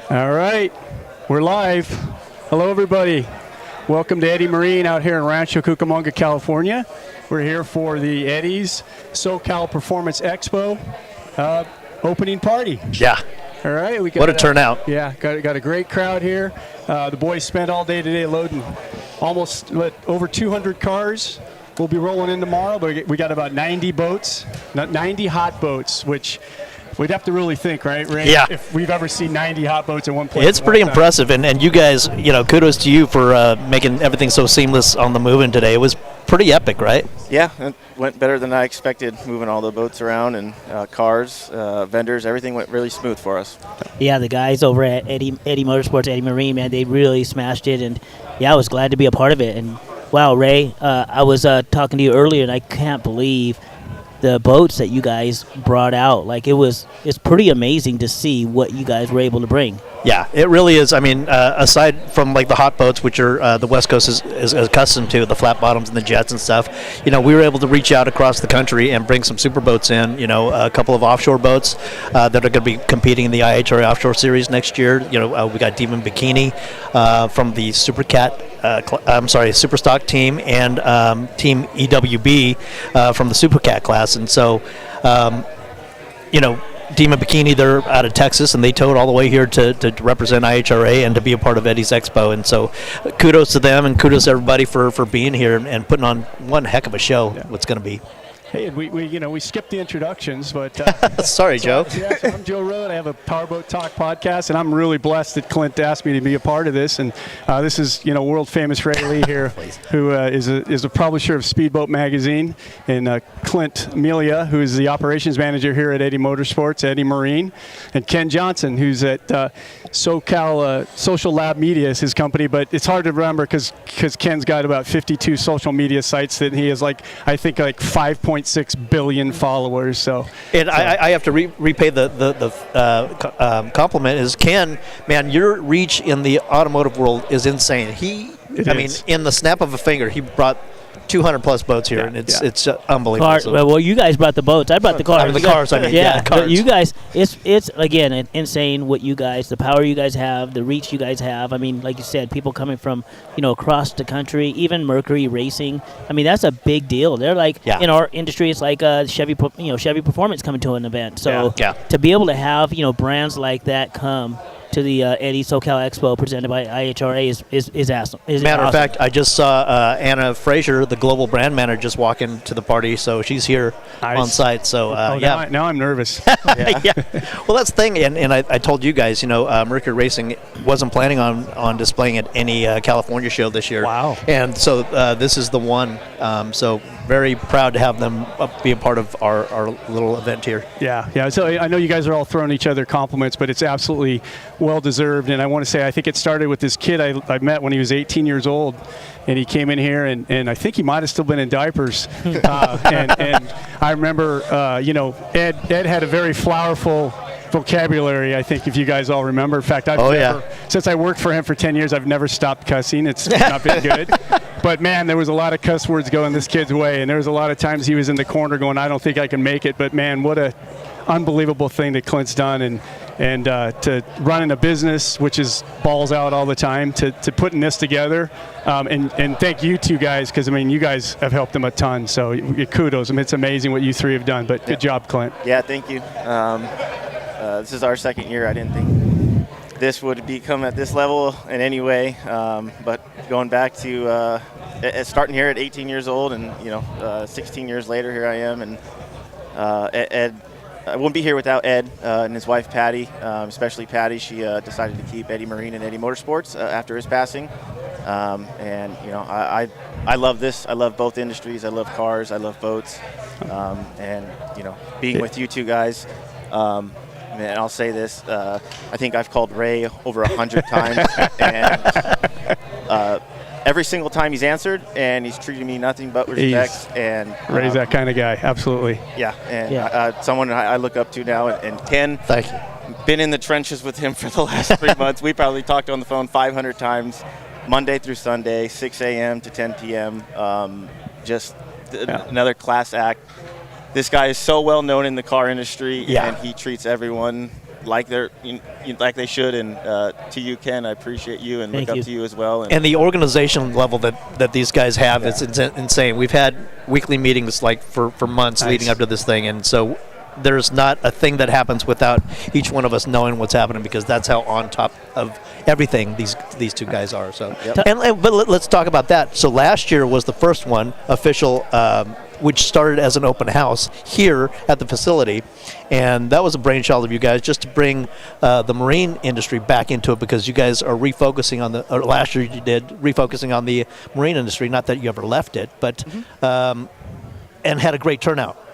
All right, we're live. Hello, everybody. Welcome to Eddie Marine out here in Rancho Cucamonga, California. We're here for the Eddie's SoCal Performance Expo opening party. Yeah. All right. What a turnout. Yeah, got a great crowd here. The boys spent all day today loading almost over 200 cars. We'll be rolling in tomorrow, but we got about 90 boats, 90 hot boats, which we'd have to really think, right, Ray? Yeah. If we've ever seen 90 hot boats in one place. It's pretty impressive, and you guys, kudos to you for making everything so seamless on the move-in today. It was pretty epic, right? Yeah, it went better than I expected, moving all the boats around and cars, vendors, everything went really smooth for us. Yeah, the guys over at Eddie Motorsports, Eddie Marine, man, they really smashed it, and yeah, I was glad to be a part of it. And wow, Ray, I was talking to you earlier, and I can't believe the boats that you guys brought out. Like, it's pretty amazing to see what you guys were able to bring. Yeah, it really is. I mean, aside from like the hot boats, which are the West Coast is accustomed to, the flat bottoms and the jets and stuff, we were able to reach out across the country and bring some super boats in. A couple of offshore boats that are going to be competing in the IHRA Offshore Series next year. We got Demon Bikini from the Superstock team, and Team EWB from the Supercat class, and so Demon Bikini, they're out of Texas, and they towed all the way here to represent IHRA and to be a part of Eddie's Expo. And so kudos to them, and kudos to everybody for being here and putting on one heck of a show. Yeah. What's going to be. Hey, and we skipped the introductions, but sorry, Joe. Yeah, so I'm Joe Road. I have a Powerboat Talk podcast, and I'm really blessed that Clint asked me to be a part of this. And this is world famous Fraleigh here, who is a publisher of Speedboat magazine, and Clint Miglia, who is the operations manager here at Eddie Motorsports, Eddie Marine, and Ken Johnson, who's at SoCal Social Lab Media is his company, but it's hard to remember because Ken's got about 52 social media sites that he has like 5.6 billion followers. And I have to repay the compliment. Is Ken, man, your reach in the automotive world is insane. In the snap of a finger, he brought 200 plus boats here, and it's unbelievable. Well, you guys brought the boats. I brought the cars. The cars. Yeah, the cars. You guys, it's again insane what you guys, the power you guys have, the reach you guys have. I mean, like you said, people coming from across the country, even Mercury Racing. I mean, that's a big deal. They're like in our industry, it's like Chevy Performance coming to an event. So to be able to have brands like that come to the Eddie SoCal Expo presented by IHRA is awesome. Matter of fact, I just saw Anna Frazier, the global brand manager, just walk into the party, so she's here on site. So now I'm nervous. Yeah. Well, that's the thing, and I told you guys, Mercury Racing wasn't planning on displaying at any California show this year. Wow. And so this is the one. So very proud to have them be a part of our little event here. Yeah. So I know you guys are all throwing each other compliments, but it's absolutely well-deserved. And I want to say, I think it started with this kid I met when he was 18 years old. And he came in here, and I think he might have still been in diapers. And I remember, Ed had a very flowerful vocabulary, I think, if you guys all remember. In fact, since I worked for him for 10 years, I've never stopped cussing. It's not been good. But, man, there was a lot of cuss words going this kid's way, and there was a lot of times he was in the corner going, I don't think I can make it. But, man, what a unbelievable thing that Clint's done, and to running a business, which is balls out all the time, to putting this together. And thank you two guys, because, you guys have helped him a ton. So kudos. It's amazing what you three have done. But good job, Clint. Yeah, thank you. This is our second year. I didn't think this would become at this level in any way. But going back to starting here at 18 years old, and 16 years later, here I am. And Ed, I wouldn't be here without Ed and his wife Patty, especially Patty. She decided to keep Eddie Marine and Eddie Motorsports after his passing. I love this. I love both industries. I love cars. I love boats. Being with you two guys. And I'll say this, I think I've called Ray over 100 times, and every single time he's answered, and he's treated me nothing but respect. Ray's that kind of guy, absolutely. Yeah, and someone I look up to now, and Ken. Thank you. Been in the trenches with him for the last 3 months. We probably talked on the phone 500 times, Monday through Sunday, 6 a.m. to 10 p.m. Another class act. This guy is so well known in the car industry, and he treats everyone like like they should. And to you, Ken, I appreciate you and Thank look you. up to you as well. And the organization level that these guys have is insane. We've had weekly meetings like for months leading up to this thing, and so there's not a thing that happens without each one of us knowing what's happening, because that's how on top of everything these two guys are. So, but let's talk about that. So last year was the first one official, which started as an open house here at the facility, and that was a brainchild of you guys just to bring the marine industry back into it, because you guys are refocusing on or last year you did refocusing on the marine industry. Not that you ever left it, but and had a great turnout.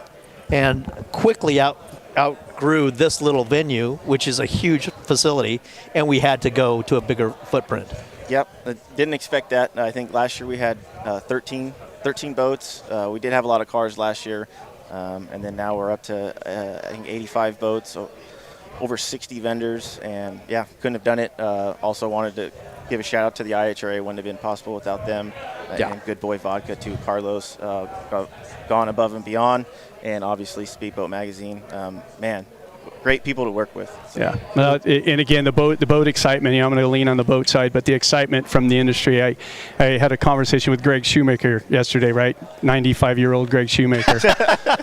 And quickly outgrew this little venue, which is a huge facility, and we had to go to a bigger footprint. Yep, didn't expect that. I think last year we had 13 boats. We did have a lot of cars last year, and then now we're up to I think 85 boats, so over 60 vendors, and yeah, couldn't have done it. Also wanted to give a shout out to the IHRA. Wouldn't have been possible without them. And Goodboy Vodka to Carlos, gone above and beyond, and obviously Speedboat Magazine. Man, great people to work with. So. Yeah, and again, the boat excitement. I'm going to lean on the boat side, but the excitement from the industry. I had a conversation with Greg Shoemaker yesterday, right? 95-year-old Greg Shoemaker,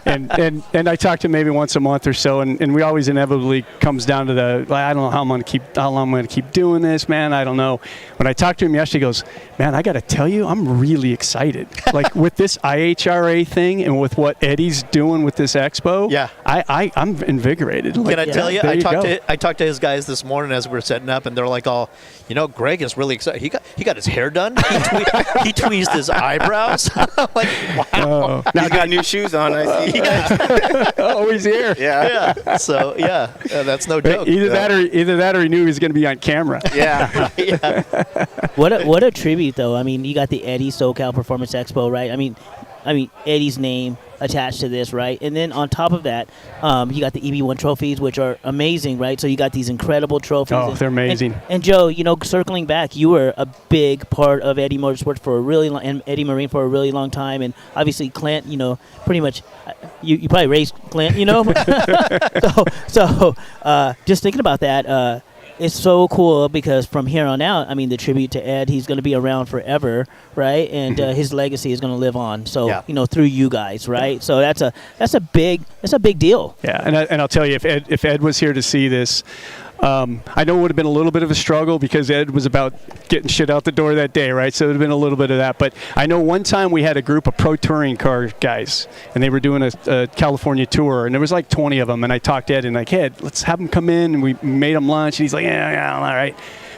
and I talk to him maybe once a month or so, and we always inevitably comes down to I don't know how long I'm going to keep doing this, man. I don't know. When I talked to him yesterday, he goes, man, I got to tell you, I'm really excited. Like with this IHRA thing and with what Eddie's doing with this expo. Yeah, I'm invigorated. Like, can I tell you? I talked to his guys this morning as we were setting up, and they're like, "Oh, Greg is really excited. He got his hair done. He tweezed his eyebrows. Like, wow. Now he's got new shoes on. I see. Oh, he's here. Yeah. So that's no joke. Either that or he knew he was going to be on camera. Yeah. What a tribute, though. I mean, you got the Eddie SoCal Performance Expo, right? I mean, Eddie's name attached to this, right? And then on top of that, you got the EB1 trophies, which are amazing, right? So you got these incredible trophies. Oh, they're amazing. And Joe, circling back, you were a big part of Eddie Motorsports for a really long, and Eddie Marine for a really long time, and obviously Clint, pretty much, you probably raised Clint, So just thinking about that. It's so cool because from here on out, I mean, the tribute to Ed, he's going to be around forever, right? And his legacy is going to live on. So, through you guys, right? So that's a big deal. Yeah, and I'll tell you, if Ed was here to see this, I know it would have been a little bit of a struggle because Ed was about getting shit out the door that day, right? So it would have been a little bit of that. But I know one time we had a group of pro touring car guys, and they were doing a California tour, and there was like 20 of them. And I talked to Ed and like, Ed, let's have them come in, and we made them lunch. And he's like, yeah, all right.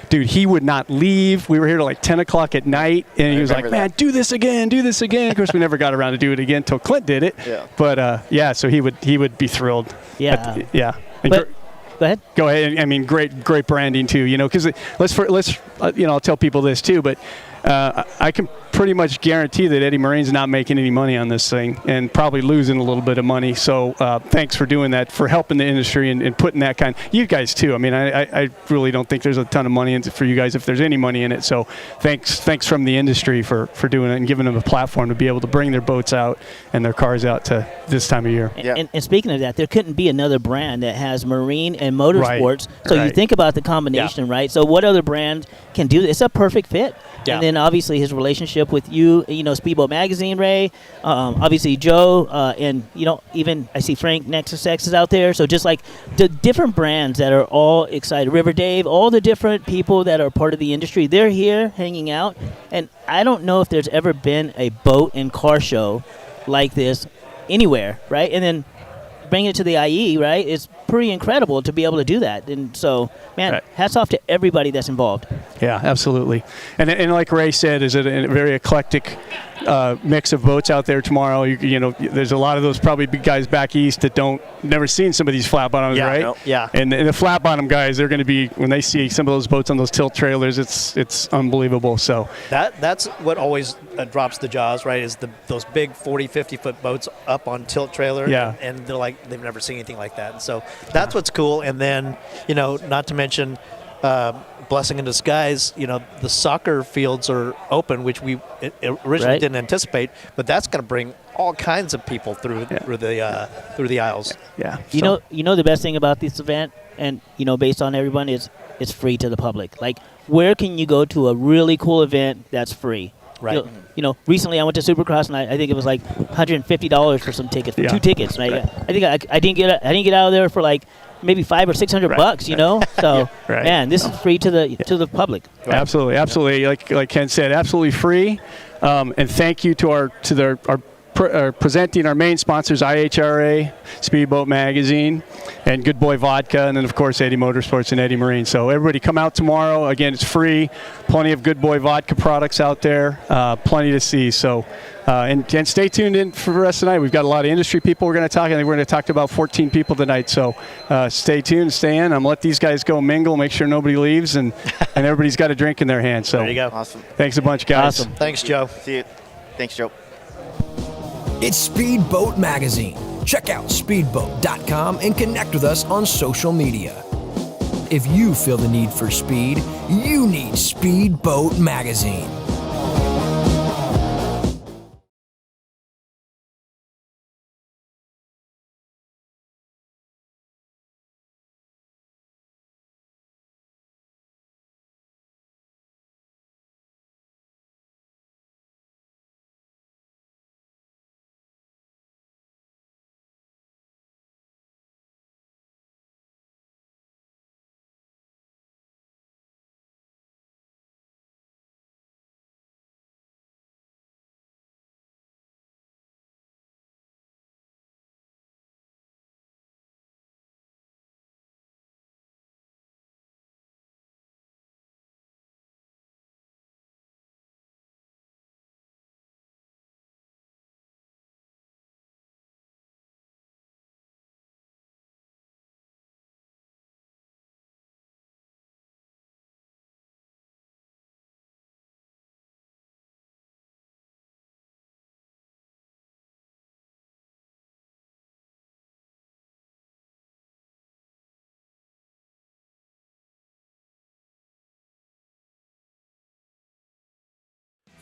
Dude, he would not leave. We were here till like 10 o'clock at night, and he was like, man, do this again. Of course, we never got around to do it again until Clint did it. Yeah. But, so he would be thrilled. Yeah. And go ahead. Go ahead. I mean, great branding too. Because I'll tell people this too, but I can pretty much guarantee that Eddie Marine's not making any money on this thing and probably losing a little bit of money. So thanks for doing that, for helping the industry and putting that kind. You guys too. I mean, I really don't think there's a ton of money for you guys if there's any money in it. So thanks from the industry for doing it and giving them a platform to be able to bring their boats out and their cars out to this time of year. And speaking of that, there couldn't be another brand that has marine and motorsports. Right. So you think about the combination, right? So what other brand can do this? It's a perfect fit. Yeah. And then obviously his relationship with you, Speedboat Magazine, Ray, obviously Joe, and even I see Frank Nexus X is out there. So just like the different brands that are all excited, River Dave, all the different people that are part of the industry, they're here hanging out. And I don't know if there's ever been a boat and car show like this anywhere, right? And then bring it to the IE, right? It's pretty incredible to be able to do that. And so, man, right. Hats off to everybody that's involved. Yeah, absolutely. And like Ray said, is it a very eclectic mix of boats out there tomorrow? There's a lot of those probably big guys back east that never seen some of these flat bottoms, right? Nope. Yeah. And the flat bottom guys, they're going to be, when they see some of those boats on those tilt trailers, it's unbelievable. So that's what always drops the jaws, right? Is those big 40, 50-foot boats up on tilt trailer. Yeah. And they're like, they've never seen anything like that. And so that's what's cool. And then, not to mention, blessing in disguise, the soccer fields are open, which we originally didn't anticipate, but that's going to bring all kinds of people through the aisles. Yeah. You know the best thing about this event, and based on everyone, is it's free to the public. Like, where can you go to a really cool event that's free? Right. Recently I went to Supercross, and I think it was like $150 for some tickets, for Yeah. 2 tickets. And Right. I think I didn't get out of there for like maybe $500 or $600 bucks. So Right. man, this is free to the public. Absolutely. Like Ken said, absolutely free. And thank you to our presenting our main sponsors, IHRA, Speedboat Magazine, and Goodboy Vodka, and then of course Eddie Motorsports and Eddie Marine. So everybody come out tomorrow. Again, it's free. Plenty of Goodboy Vodka products out there. Plenty to see. So and stay tuned in for the rest of the night. We've got a lot of industry people we're going to talk. I think we're going to talk to about 14 people tonight. So stay tuned, stay in. I'm going to let these guys go mingle, make sure nobody leaves, and everybody's got a drink in their hand. So There you go. Awesome. thanks a bunch, guys. Awesome. Thanks, Joe. See you. Thanks, Joe. It's Speedboat Magazine. Check out speedboat.com and connect with us on social media. If you feel the need for speed, you need Speedboat Magazine.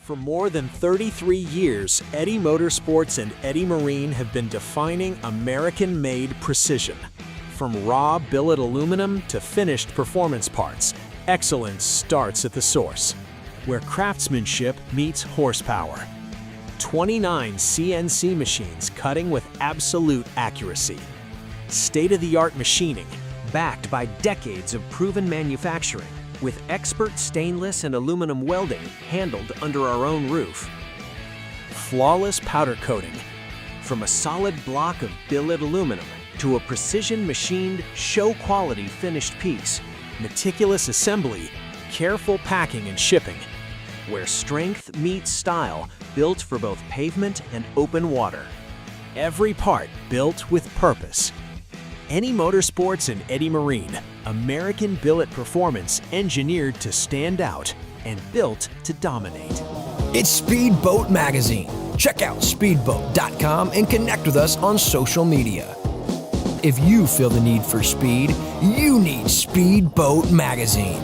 For more than 33 years, Eddie Motorsports and Eddie Marine have been defining American-made precision. From raw billet aluminum to finished performance parts, excellence starts at the source, where craftsmanship meets horsepower. 29 CNC machines cutting with absolute accuracy. State-of-the-art machining, backed by decades of proven manufacturing, with expert stainless and aluminum welding handled under our own roof. Flawless powder coating. From a solid block of billet aluminum to a precision machined, show quality finished piece. Meticulous assembly, careful packing and shipping. Where strength meets style, built for both pavement and open water. Every part built with purpose. Eddie Motorsports and Eddie Marine, American billet performance engineered to stand out and built to dominate. It's Speedboat Magazine. Check out speedboat.com and connect with us on social media. If you feel the need for speed, you need Speedboat Magazine.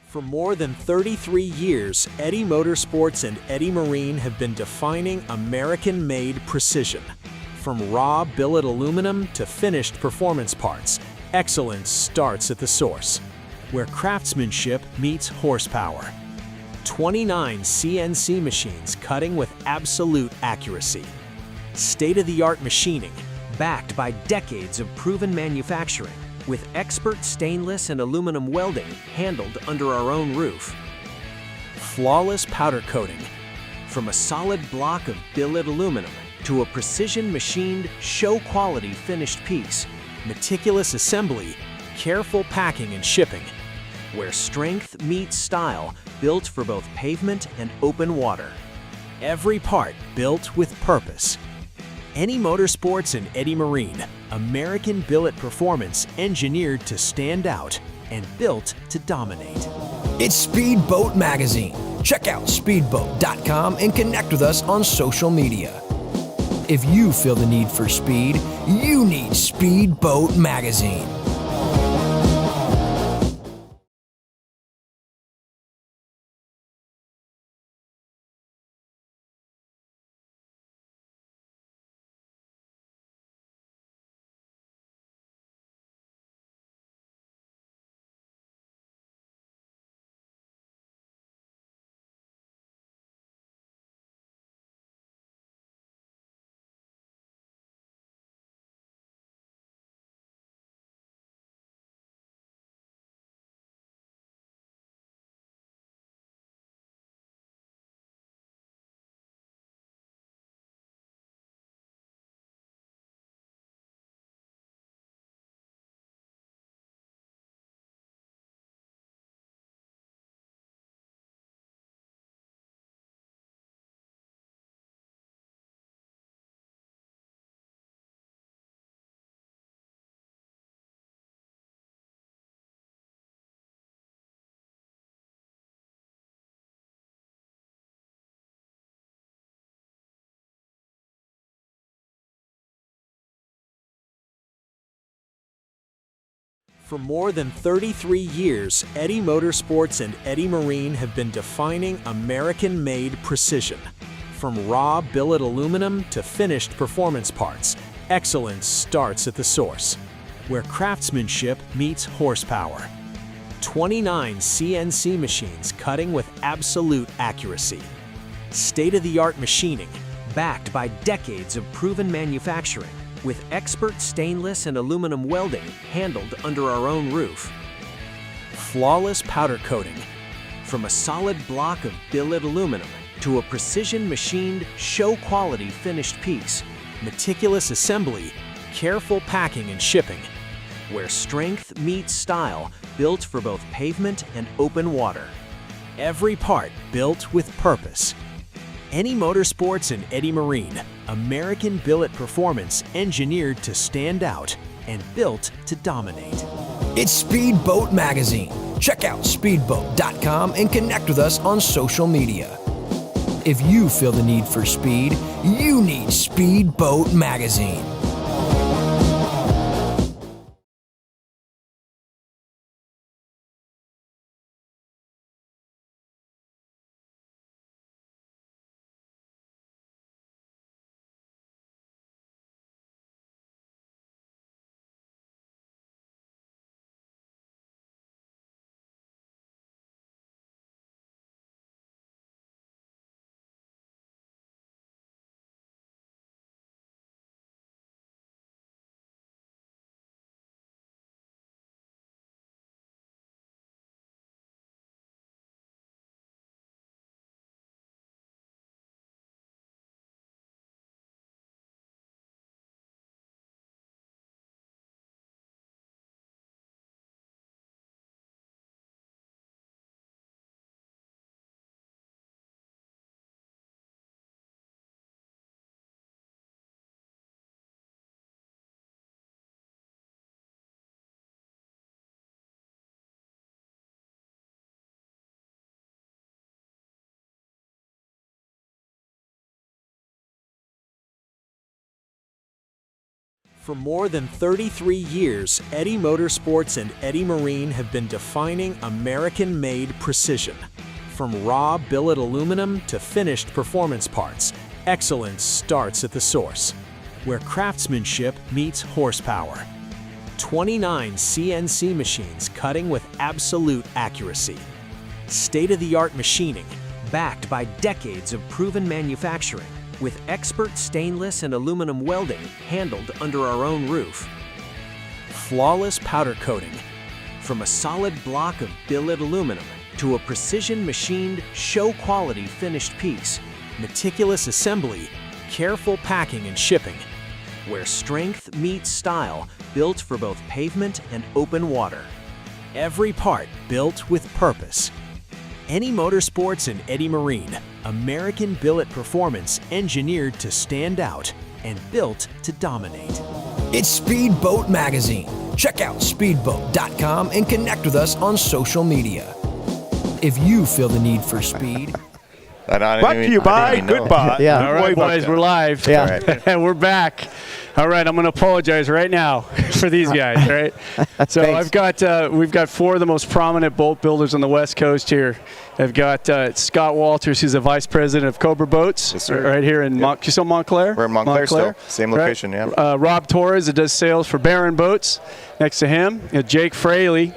For more than 33 years, Eddie Motorsports and Eddie Marine have been defining American-made precision. From raw billet aluminum to finished performance parts, excellence starts at the source, where craftsmanship meets horsepower. 29 CNC machines cutting with absolute accuracy. State-of-the-art machining, backed by decades of proven manufacturing, with expert stainless and aluminum welding handled under our own roof. Flawless powder coating, from a solid block of billet aluminum to a precision machined, show-quality finished piece. Meticulous assembly, careful packing and shipping, where strength meets style, built for both pavement and open water. Every part built with purpose. Eddie Motorsports and Eddie Marine, American billet performance engineered to stand out and built to dominate. It's Speedboat Magazine. Check out speedboat.com and connect with us on social media. If you feel the need for speed, you need Speedboat Magazine. For more than 33 years, Eddie Motorsports and Eddie Marine have been defining American-made precision. From raw billet aluminum to finished performance parts, excellence starts at the source, where craftsmanship meets horsepower. 29 CNC machines cutting with absolute accuracy. State-of-the-art machining, backed by decades of proven manufacturing, with expert stainless and aluminum welding handled under our own roof. Flawless powder coating, from a solid block of billet aluminum to a precision machined, show-quality finished piece. Meticulous assembly, careful packing and shipping, where strength meets style, built for both pavement and open water. Every part built with purpose. Eddie Motorsports and Eddie Marine, American billet performance engineered to stand out and built to dominate. It's Speedboat Magazine. Check out speedboat.com and connect with us on social media. If you feel the need for speed, you need Speedboat Magazine. For more than 33 years, Eddie Motorsports and Eddie Marine have been defining American-made precision. From raw billet aluminum to finished performance parts, excellence starts at the source, where craftsmanship meets horsepower. 29 CNC machines cutting with absolute accuracy. State-of-the-art machining, backed by decades of proven manufacturing, with expert stainless and aluminum welding handled under our own roof. Flawless powder coating, from a solid block of billet aluminum to a precision machined, show-quality finished piece, meticulous assembly, careful packing and shipping, where strength meets style, built for both pavement and open water. Every part built with purpose. Eddie Motorsports and Eddie Marine, American billet performance engineered to stand out and built to dominate. It's Speedboat Magazine. Check out speedboat.com and connect with us on social media. If you feel the need for speed, Brought to you by Goodboy. Yeah. All right, Goodboy boys, Vodka. we're live. Yeah. And we're back. All right, I'm going to apologize right now for these guys, right? So we've got four of the most prominent boat builders on the West Coast here. I've got Scott Walters, who's the vice president of Cobra Boats, Yes, sir. right here in you still Montclair? We're in Montclair still. Same location, right. yeah. Rob Torres, that does sales for Barron Boats. Next to him, Jake Fraleigh,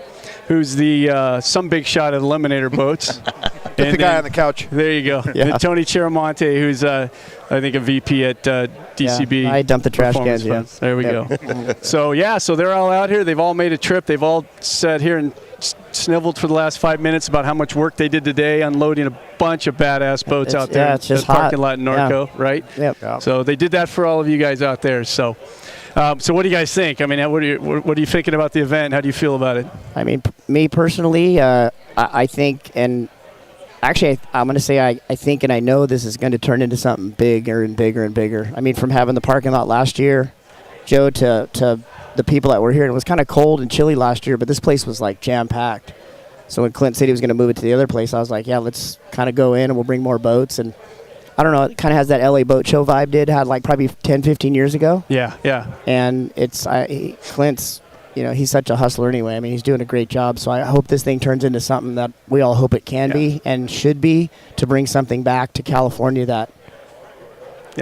who's the some big shot at Eliminator Boats. The guy on the couch. There you go. Yeah. And Tony Chiaramonte, who's I think a VP at DCB. I dumped the trash Performance cans, yeah. Funds. There we go. So they're all out here. They've all made a trip. They've all sat here and sniveled for the last 5 minutes about how much work they did today unloading a bunch of badass boats out there it's in just the parking hot. lot in Norco, right? Yep. Yeah. So they did that for all of you guys out there. So what do you guys think? I mean, what are you thinking about the event? How do you feel about it? I mean, me personally, I think, and actually, I'm going to say I think and I know this is going to turn into something bigger and bigger and bigger. I mean, from having the parking lot last year, Joe, to the people that were here, and it was kind of cold and chilly last year, but this place was like jam-packed. So when Clint said he was going to move it to the other place, I was like, yeah, let's kind of go in and we'll bring more boats. And I don't know, it kind of has that LA Boat Show vibe had like probably 10, 15 years ago. Yeah. And Clint's, he's such a hustler anyway. I mean, he's doing a great job. So I hope this thing turns into something that we all hope it can be and should be, to bring something back to California that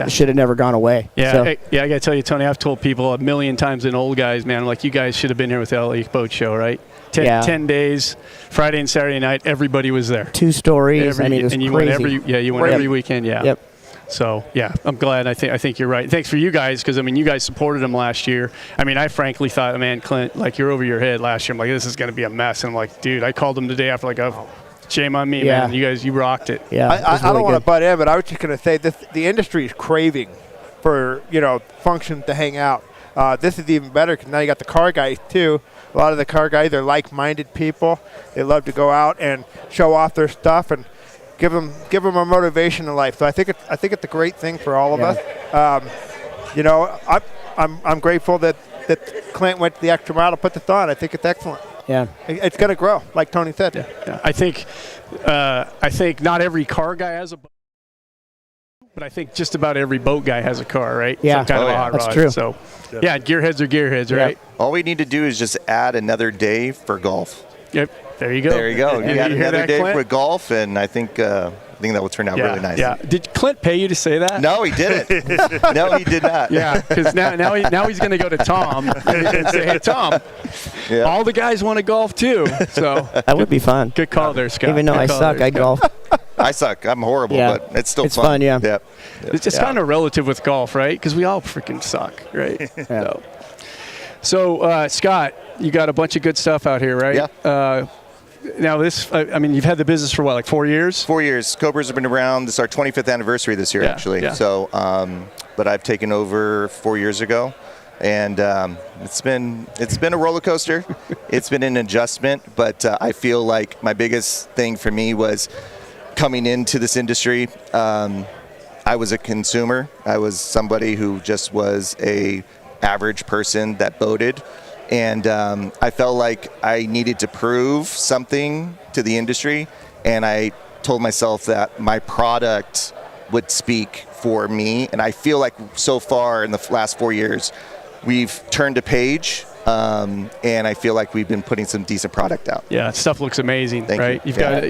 should have never gone away. Yeah, So, I got to tell you, Tony, I've told people a million times, and old guys, man, like, you guys should have been here with the LA Boat Show, right? 10 days, Friday and Saturday night, everybody was there. 2 stories. I mean, it was and you crazy. went every weekend, yeah. Yep. So, yeah, I'm glad. I think you're right. Thanks for you guys, because, I mean, you guys supported him last year. I mean, I frankly thought, man, Clint, like, you're over your head last year. I'm like, this is going to be a mess. And I'm like, dude, I called him the day after, like, oh, shame on me, man. You rocked it. Yeah. I don't want to butt in, but I was just going to say this: the industry is craving for function to hang out. This is even better because now you got the car guys too. A lot of the car guys are like-minded people. They love to go out and show off their stuff and give them a motivation in life. So I think it's a great thing for all of us. I'm grateful that Clint went the extra mile to put this on. I think it's excellent. Yeah. It's going to grow, like Tony said. Yeah. I think not every car guy has a boat, but I think just about every boat guy has a car, right? Yeah. Some kind of a hot That's rod. true. So, gearheads are gearheads, right? All we need to do is just add another day for golf. Yep. There you go. There you go. You got hear another that, day Clint? for golf, and I think that will turn out really nice. Yeah. Did Clint pay you to say that? No, he didn't. No, he did not. Yeah, because now he's going to go to Tom and say, hey, Tom, all the guys want to golf too. So That would be fun. good call there, Scott. Even though Good I call suck, there, I Scott. golf. I suck. I'm horrible, Yeah. but it's still It's fun, yeah. Yep. It's just kind of relative with golf, right? Because we all freaking suck, right? So Scott, you got a bunch of good stuff out here, right? Yeah. Now this, I mean, you've had the business for what, like 4 years? 4 years. Cobras have been around. This is our 25th anniversary this year, actually. Yeah. So, but I've taken over 4 years ago, and it's been a roller coaster. It's been an adjustment, but I feel like my biggest thing for me was coming into this industry. I was a consumer. I was somebody who just was a average person that boated. And I felt like I needed to prove something to the industry, and I told myself that my product would speak for me. And I feel like so far in the last 4 years, we've turned a page. And I feel like we've been putting some decent product out. Yeah, stuff looks amazing, Thank right? you. You've got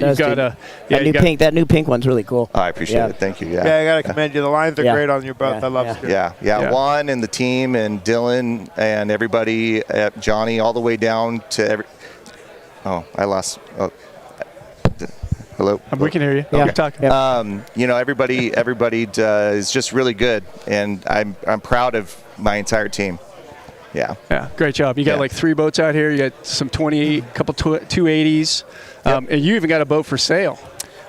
that new pink one's really cool. Oh, I appreciate it. Thank you. Yeah, I got to commend you. The lines are great on your boat. I love it. Yeah. Juan and the team and Dylan and everybody, Johnny, all the way down to I lost. Oh. Hello. We can hear you. Okay. Keep talking. Everybody is just really good, and I'm proud of my entire team. Yeah. Great job. You got like 3 boats out here. You got some 28, couple 280s, and you even got a boat for sale.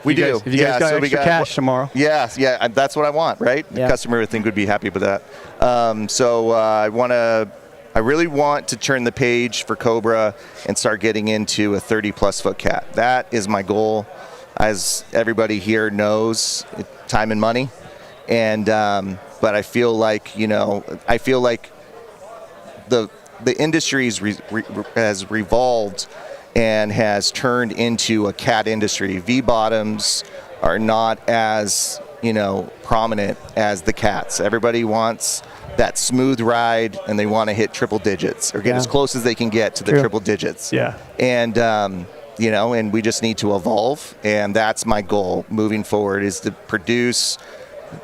We do. If you guys got extra cash tomorrow. Yeah. That's what I want, right? The customer, I think, would be happy with that. I really want to turn the page for Cobra and start getting into a 30-plus foot cat. That is my goal, as everybody here knows, time and money. And but I feel like the industry has revolved and has turned into a cat industry. V-bottoms are not as prominent as the cats. Everybody wants that smooth ride, and they want to hit triple digits or get as close as they can get to the triple digits. Yeah. And and we just need to evolve, and that's my goal moving forward, is to produce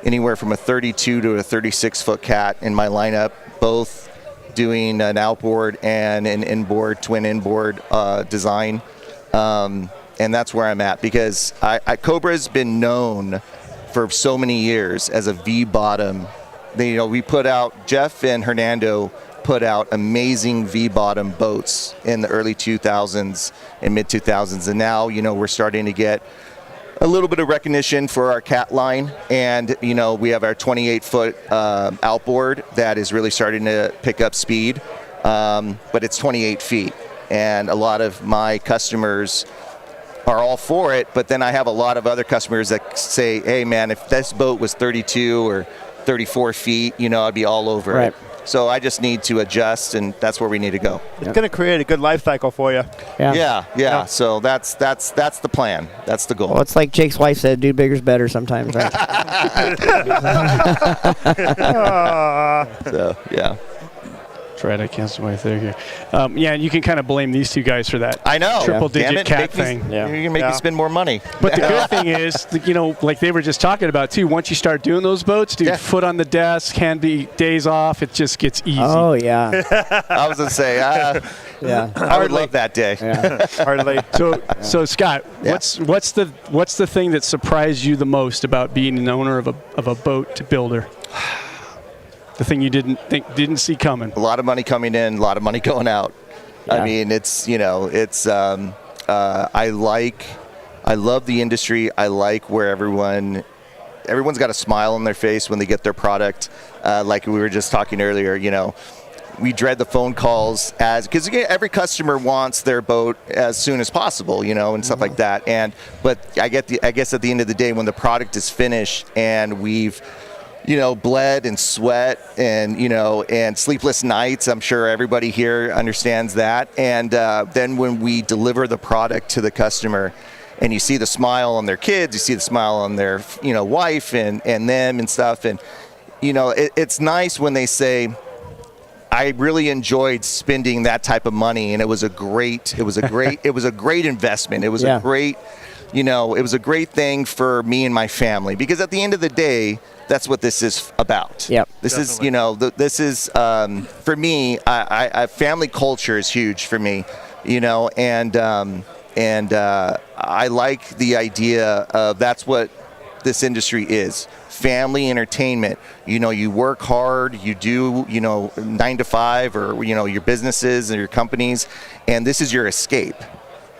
anywhere from a 32 to a 36 foot cat in my lineup, both doing an outboard and an inboard, twin inboard design. And that's where I'm at, because Cobra's been known for so many years as a V-bottom. We put out, Jeff and Hernando put out amazing V-bottom boats in the early 2000s and mid 2000s. And now, we're starting to get a little bit of recognition for our cat line, and we have our 28-foot outboard that is really starting to pick up speed, but it's 28 feet, and a lot of my customers are all for it. But then I have a lot of other customers that say, "Hey, man, if this boat was 32 or 34 feet, I'd be all over it." So I just need to adjust, and that's where we need to go. It's going to create a good life cycle for you. Yeah. So that's the plan. That's the goal. Well, it's like Jake's wife said, "Do bigger's better" sometimes, right? So yeah. That's right. I canceled my thing here. And you can kind of blame these two guys for that. I know. Triple-digit cat thing. You're going to make me spend more money. But the good thing is, like they were just talking about too, once you start doing those boats, dude, foot on the desk, can be days off, it just gets easy. Oh, yeah. I was going to say, I would love that day. Yeah. Hardly. So Scott, what's the thing that surprised you the most about being an owner of a boat builder? The thing you didn't see coming. A lot of money coming in, a lot of money going out. Yeah. I mean, I love the industry. I like where everyone's got a smile on their face when they get their product. Like we were just talking earlier, we dread the phone calls because every customer wants their boat as soon as possible, and stuff like that. But I guess at the end of the day, when the product is finished and we've bled and sweat and, and sleepless nights. I'm sure everybody here understands that. And then when we deliver the product to the customer and you see the smile on their kids, you see the smile on their, wife and them and stuff. And, it's nice when they say, I really enjoyed spending that type of money. And it was a great investment. It was a great, it was a great thing for me and my family, because at the end of the day, that's what this is about. Yep. This is, for me, I family culture is huge for me, and I like the idea of that's what this industry is. Family entertainment. You work hard, you do, 9 to 5 or, your businesses and your companies, and this is your escape.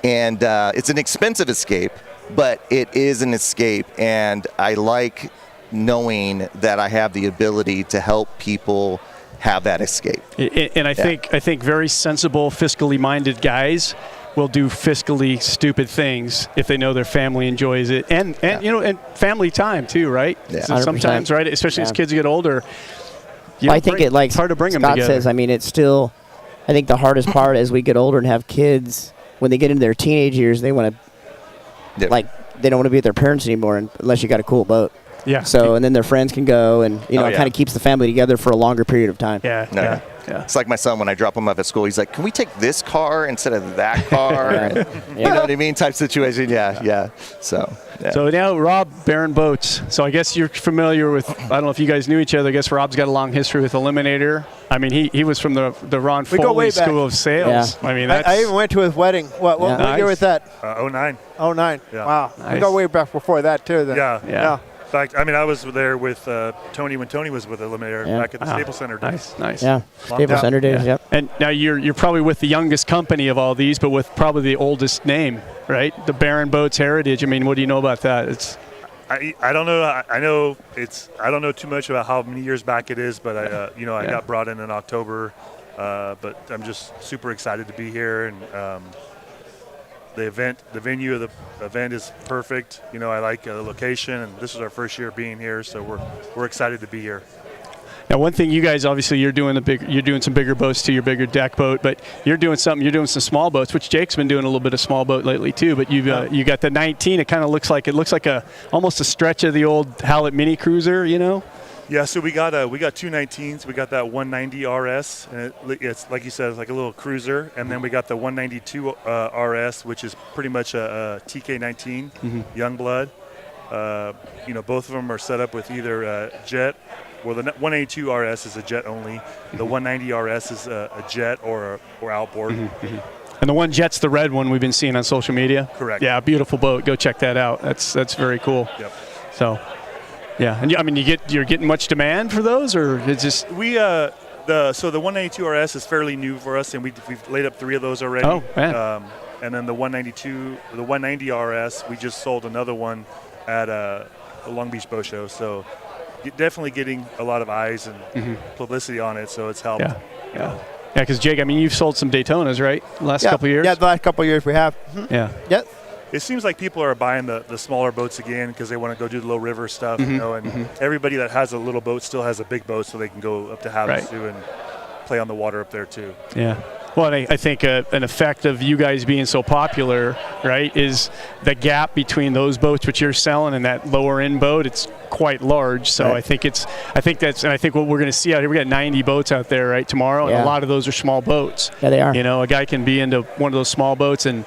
And it's an expensive escape, but it is an escape, and I like knowing that I have the ability to help people have that escape. And I think very sensible, fiscally minded guys will do fiscally stupid things if they know their family enjoys it, and and family time too, right? Yeah. So sometimes, right, especially as kids get older. I think it's hard to bring Scott them together. says, I mean, it's still. I think the hardest part as we get older and have kids, when they get into their teenage years, they want to they don't want to be with their parents anymore unless you got a cool boat. Yeah. So, and then their friends can go, and kind of keeps the family together for a longer period of time. Yeah. Yeah. It's like my son when I drop him off at school. He's like, "Can we take this car instead of that car?" And, you know what I mean? Type situation. Yeah. So. Yeah. So now Rob, Baron Boats. So I guess you're familiar with, I don't know if you guys knew each other. I guess Rob's got a long history with Eliminator. I mean, he was from the Ron We go way Foley School of Sales. Yeah. I mean, that's, I even went to his wedding. What year was that? 09. 09. Yeah. Wow. Nice. We go way back before that, too. Then. Yeah. In fact, I mean, I was there with Tony when Tony was with Eliminator back at the Staples Center days. Nice. Yeah, Staples Center days, yep. And now you're probably with the youngest company of all these, but with probably the oldest name, right? The Baron Boats Heritage. I mean, what do you know about that? It's I don't know. I don't know too much about how many years back it is, but I got brought in October, but I'm just super excited to be here, and the venue of the event is perfect. You know, I like the location, and this is our first year being here, so we're excited to be here. Now, one thing you guys obviously you're doing some bigger boats too, your bigger deck boat, but you're doing some small boats, which Jake's been doing a little bit of small boat lately too. But you got the 19. It kind of looks like almost a stretch of the old Hallett Mini Cruiser, you know. Yeah, so we got two 19s. We got that 190 RS, and it's like you said, it's like a little cruiser. And then we got the 192 RS, which is pretty much a TK19 Youngblood. Both of them are set up with either jet. Well, the 182 RS is a jet only. The 190 RS is a jet or outboard. And the one jet's the red one we've been seeing on social media. Correct. Yeah, beautiful boat. Go check that out. That's very cool. Yep. So, yeah, and I mean, you're getting much demand for those, or it's just the 192 RS is fairly new for us, and we've laid up 3 of those already. Oh, man. And then the 190 RS, we just sold another one at a Long Beach Boat Show. So definitely getting a lot of eyes and publicity on it, so it's helped. Yeah, because Jake, I mean, you've sold some Daytonas, right? The last couple of years? Yeah, the last couple of years we have. Yeah. Yep. It seems like people are buying the smaller boats again because they want to go do the low river stuff, you know, and everybody that has a little boat still has a big boat, so they can go up to Havasu and play on the water up there too. Yeah. Well, I think an effect of you guys being so popular, right, is the gap between those boats which you're selling and that lower end boat. It's quite large, so I think what we're going to see out here. We got 90 boats out there, right, tomorrow, and a lot of those are small boats. Yeah, they are. You know, a guy can be into one of those small boats, and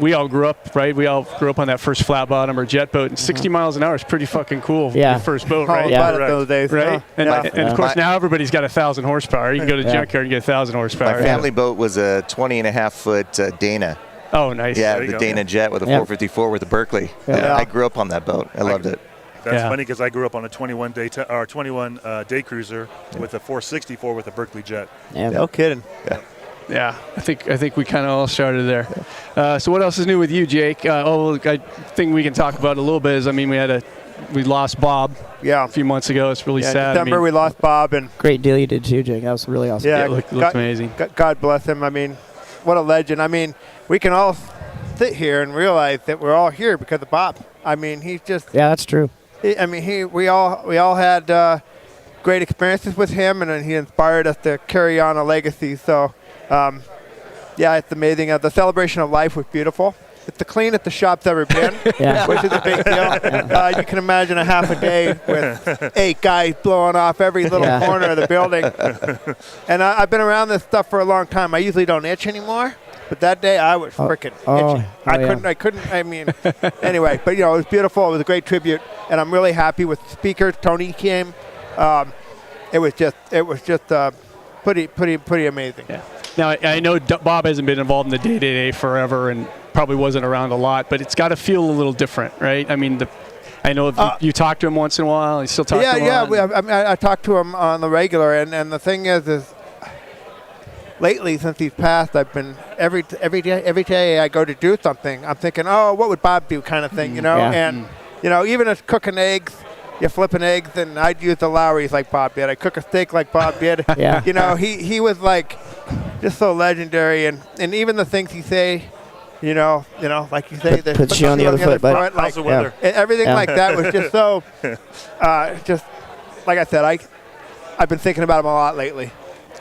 we all grew up, right? We all grew up on that first flat bottom or jet boat, and 60 miles an hour is pretty fucking cool. Yeah. Your first boat, right? Yeah. Those days, right? And of course now everybody's got 1,000 horsepower. You can go to the junkyard and get 1,000 horsepower. My family boat was a 20.5-foot Dana. Oh, nice. Yeah, the Dana Jet with a 454 with a Berkeley. Yeah. I grew up on that boat. I loved it. That's funny because I grew up on a 21 day cruiser with a 464 with a Berkeley jet. Yeah. No kidding. Yeah, I think we kind of all started there. So what else is new with you, Jake? I think we can talk about a little bit is, I mean, we lost Bob a few months ago. It's really sad. December we lost Bob. And great deal you did too, Jake. That was really awesome. Yeah, it looked amazing. God bless him. I mean, what a legend. I mean, we can all sit here and realize that we're all here because of Bob. I mean, he's just... Yeah, that's true. We all had great experiences with him, and he inspired us to carry on a legacy. So, it's amazing. The celebration of life was beautiful. It's the cleanest the shop's ever been, which is a big deal. You can imagine a half a day with 8 guys blowing off every little corner of the building. And I've been around this stuff for a long time. I usually don't itch anymore. But that day I was freaking itching. I couldn't. I mean, anyway. But it was beautiful. It was a great tribute, and I'm really happy with the speakers. Tony came. It was just pretty amazing. Yeah. Now I know Bob hasn't been involved in the day-to-day forever, and probably wasn't around a lot. But it's got to feel a little different, right? I mean, I know you talk to him once in a while. You still talk to him. I talk to him on the regular, and the thing is. Lately, since he's passed, I've been every day I go to do something, I'm thinking, oh, what would Bob do, kind of thing, you know. And even as cooking eggs, you're flipping eggs, and I'd use the Lowrys like Bob did. I cook a steak like Bob did. He was like just so legendary, and even the things he say, like you say, that puts you on the other foot, but how's the weather? Everything like that was just so, just like I said, I've been thinking about him a lot lately.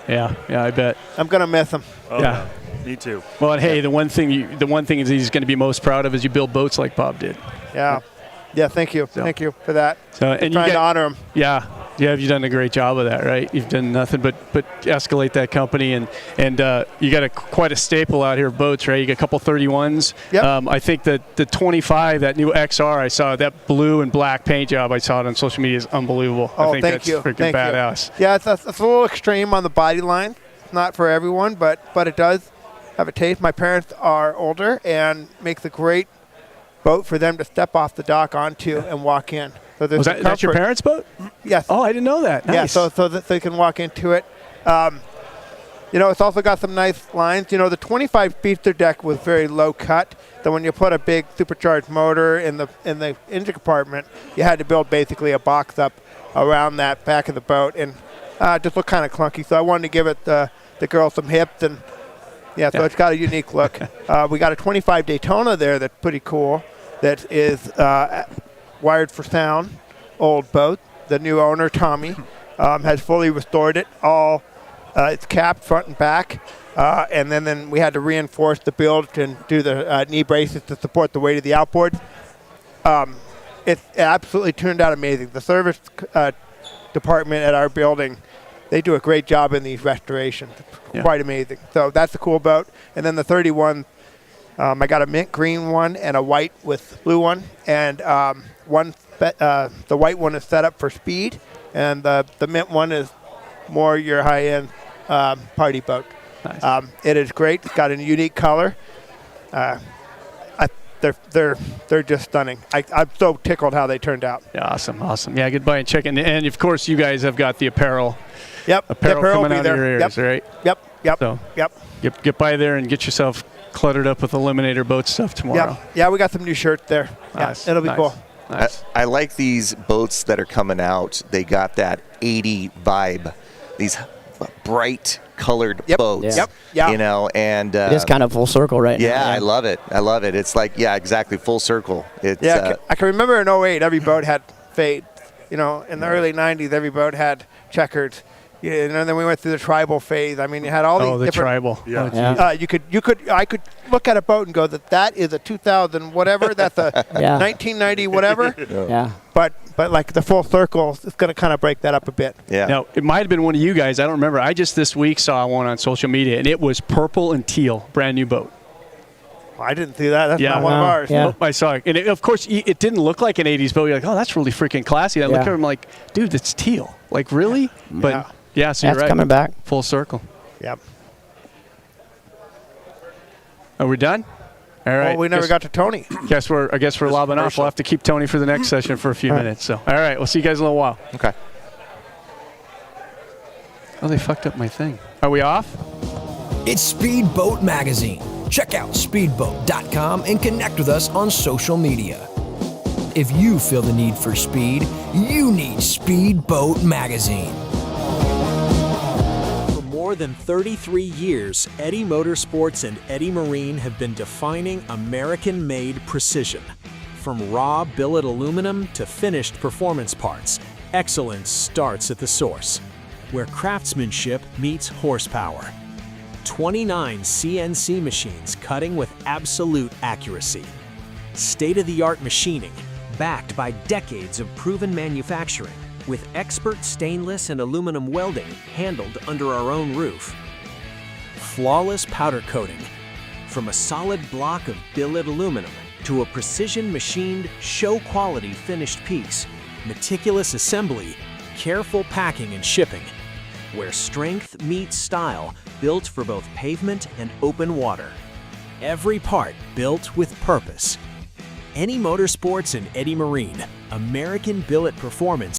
Yeah, I bet. I'm gonna miss him. Oh, yeah, me too. Well, and hey, the one thing is he's going to be most proud of is you build boats like Bob did. Yeah. Thank you. Thank you for that. So, and trying to honor him. Yeah, Yeah, you've done a great job of that, right? You've done nothing but escalate that company, and you got quite a staple out here of boats, right? You got a couple 31s. Yep. I think that the 25, that new XR, I saw that blue and black paint job. I saw it on social media is unbelievable. Oh, I think thank that's you. freaking Thank you. badass. Yeah, it's a little extreme on the body line. It's not for everyone, but it does have a taste. My parents are older, and makes a great boat for them to step off the dock onto and walk in. So Was that's your parents' boat? Yes. Oh, I didn't know that. Nice. Yeah, so that they can walk into it. It's also got some nice lines. The 25 feature deck was very low cut. So when you put a big supercharged motor in the engine compartment, you had to build basically a box up around that back of the boat, and just looked kind of clunky. So I wanted to give it the girl some hips, and so it's got a unique look. We got a 25 Daytona there that's pretty cool. That is wired for sound, old boat. The new owner, Tommy, has fully restored it. It's capped front and back, and then we had to reinforce the build and do the knee braces to support the weight of the outboard. It absolutely turned out amazing. The service department at our building, they do a great job in these restorations. It's quite amazing. So that's a cool boat. And then the 31, I got a mint green one and a white with blue one, and the white one is set up for speed, and the mint one is more your high-end party boat. Nice. It is great. It's got a unique color. They're just stunning. I'm so tickled how they turned out. Yeah, awesome. Yeah, goodbye and check in. And of course, you guys have got the apparel. Yep. Apparel will coming be out there. of your ears, right? Yep. So Yep. Get by there and get yourself cluttered up with Eliminator boat stuff tomorrow. Yeah, we got some new shirts there. Nice. Yeah, it'll be cool. Nice. I like these boats that are coming out. They got that 80 vibe. These bright colored boats. Yep. Yeah. And It is kind of full circle right now. yeah, I love it. It's like, exactly, full circle. It's I can remember in 08, every boat had fades. In the early 90s, every boat had checkers. And then we went through the tribal phase. I mean, you had all these the different. tribal. Yeah. I could look at a boat and go that is a 2000 whatever. That's a 1990 whatever. Yeah. But like the full circle, it's going to kind of break that up a bit. Yeah. Now, it might have been one of you guys. I don't remember. I just this week saw one on social media, and it was purple and teal, brand new boat. I didn't see that. That's not one of ours. Yeah. I saw it. And of course, it didn't look like an 80s boat. You're like, oh, that's really freaking classy. And I look at him like, dude, it's teal. Like, really? But, so you're That's right. coming back. Full circle. Yep. Are we done? All right. Well, we never got to Tony. I guess we're lobbing off. We'll have to keep Tony for the next session for a few minutes. So, all right. We'll see you guys in a little while. Okay. Oh, they fucked up my thing. Are we off? It's Speedboat Magazine. Check out speedboat.com and connect with us on social media. If you feel the need for speed, you need Speedboat Magazine. For more than 33 years, Eddie Motorsports and Eddie Marine have been defining American-made precision. From raw billet aluminum to finished performance parts, excellence starts at the source, where craftsmanship meets horsepower. 29 CNC machines cutting with absolute accuracy. State-of-the-art machining, backed by decades of proven manufacturing, with expert stainless and aluminum welding handled under our own roof. Flawless powder coating, from a solid block of billet aluminum to a precision-machined, show-quality finished piece. Meticulous assembly, careful packing and shipping, where strength meets style, built for both pavement and open water. Every part built with purpose. Eddie Motorsports and Eddie Marine, American billet performance